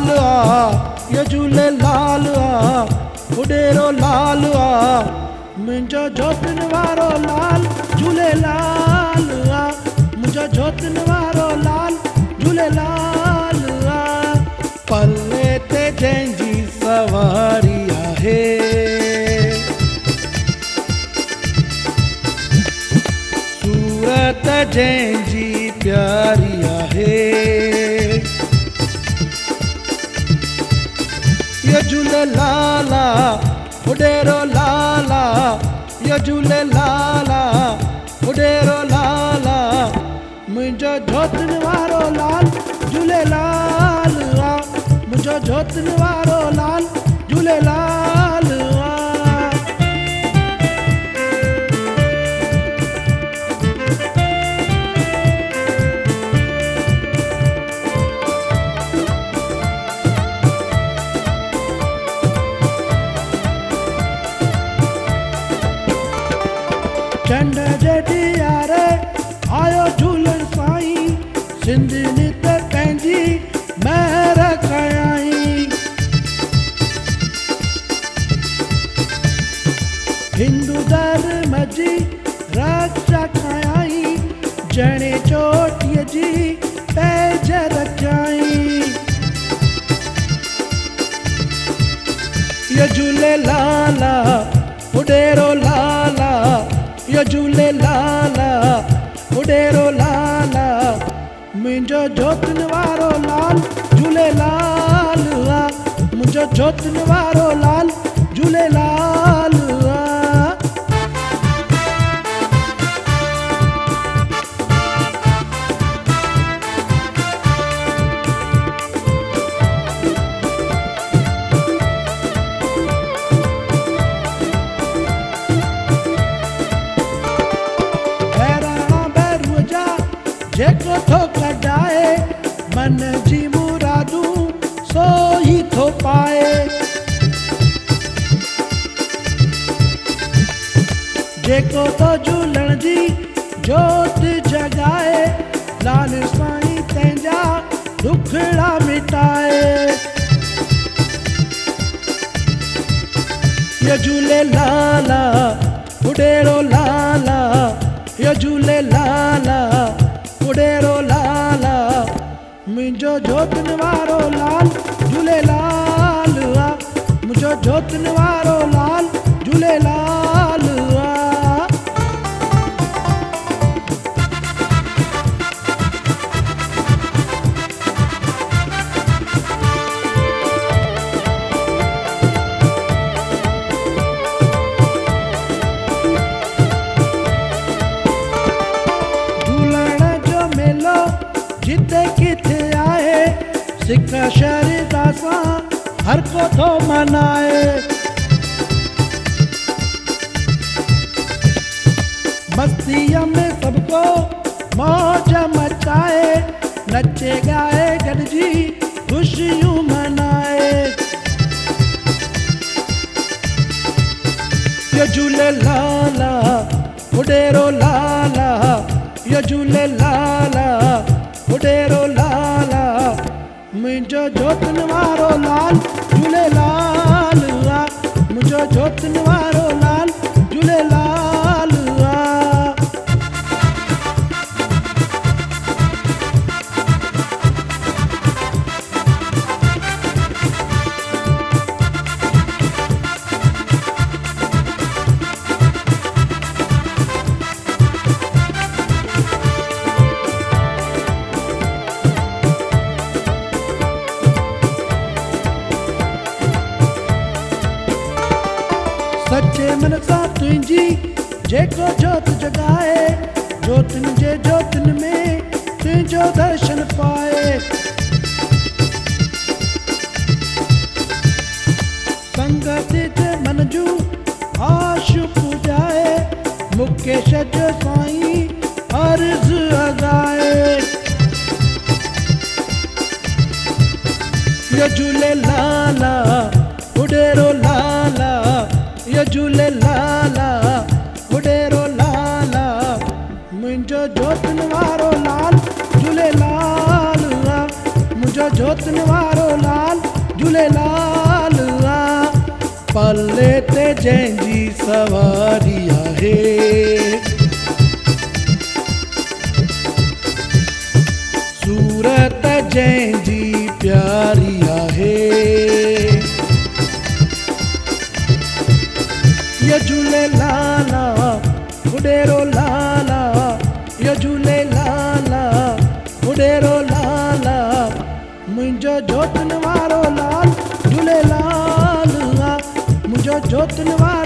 लाल आ, यो झूलेलाल आ, उडेरो लाल आ, मुंहिंजो जोतन वारो लाल झूलेलाल आ, मुंहिंजो जोतन वारो लाल झूलेलाल आ। पल्ले ते जंहिंजी सवारी आहे, सूरत जंहिंजी प्यारी आहे, यो झूलेलाल आ, उडेरो लाल आ, यो झूलेलाल आ, उडेरो लाल आ, मुंहिंजो जोतन वारो लाल झूलेलाल आ, मुंहिंजो जोतन वारो लाल झूलेलाल आ। चंड जे ॾियारे आयो झूलण साईं, सिंधियुनि ते पंहिंजी महर कयाईं। हिंदू धर्म जी रक्षा कयाईं, जणे चोटीअ जी पैज रखियाईं। यो झूलेलाल आ, उडेरो लाल आ, यो झूलेलाल आ, उडेरो लाल आ, मुंहिंजो जोतन वारो लाल झूलेलाल आ, मुंहिंजो जोतन वारो लाल झूलेलाल आ। जेको थो कढाए मन जी मुरादूं सो ही थो पाए, जेको तो झूलण जी जोत जगाए, लाल साईं तंहिंजा दुखड़ा मिटाए। यो झूलेलाल आ, उडेरो लाल आ, यो झूलेलाल आ, उडेरो लाल आ, मुंहिंजो जोतन वारो लाल झूलेलाल आ, मुंहिंजो जोतन वारो लाल झूलेलाल आ। जिते किथे आहे सिक शरदा सां हर को थो मनाए, मस्तीअ में सबको मौज मचाए, नचे गाए गॾिजी खुशियूं मनाए। यो झूलेलाल आ, उडेरो लाल आ, यो झूलेलाल आ, उडेरो लाल आ, मुंहिंजो जोतन वारो लाल झूलेलाल आ, मुंहिंजो जोतन वारो लाल झूलेलाल आ। सच्चे मन सां तुंहिंजी जेको जोत जगाए, जोतन जे जोतन में तुंहिंजो दर्शन पाए। संगत जे मन जूं आशूं पुॼाए, मुकेश जो साईं अर्ज़ अॻाए। यो झूलेलाल आ, उडेरो लाल आ, यो झूलेलाल आ, उडेरो लाल आ, मुंहिंजो जोतन वारो लाल झूलेलाल आ, मुंहिंजो जोतन वारो लाल झूलेलाल पल्ले ते जंहिंजी सवारी आहे सूरत जंहिंजी प्यारी आहे ये झूलेलाल उडेरो लाला ये झूलेलाल उडेरो लाला मुंहिंजो जोतन वारो लाल झूलेलाल मुंहिंजो जोतन वारो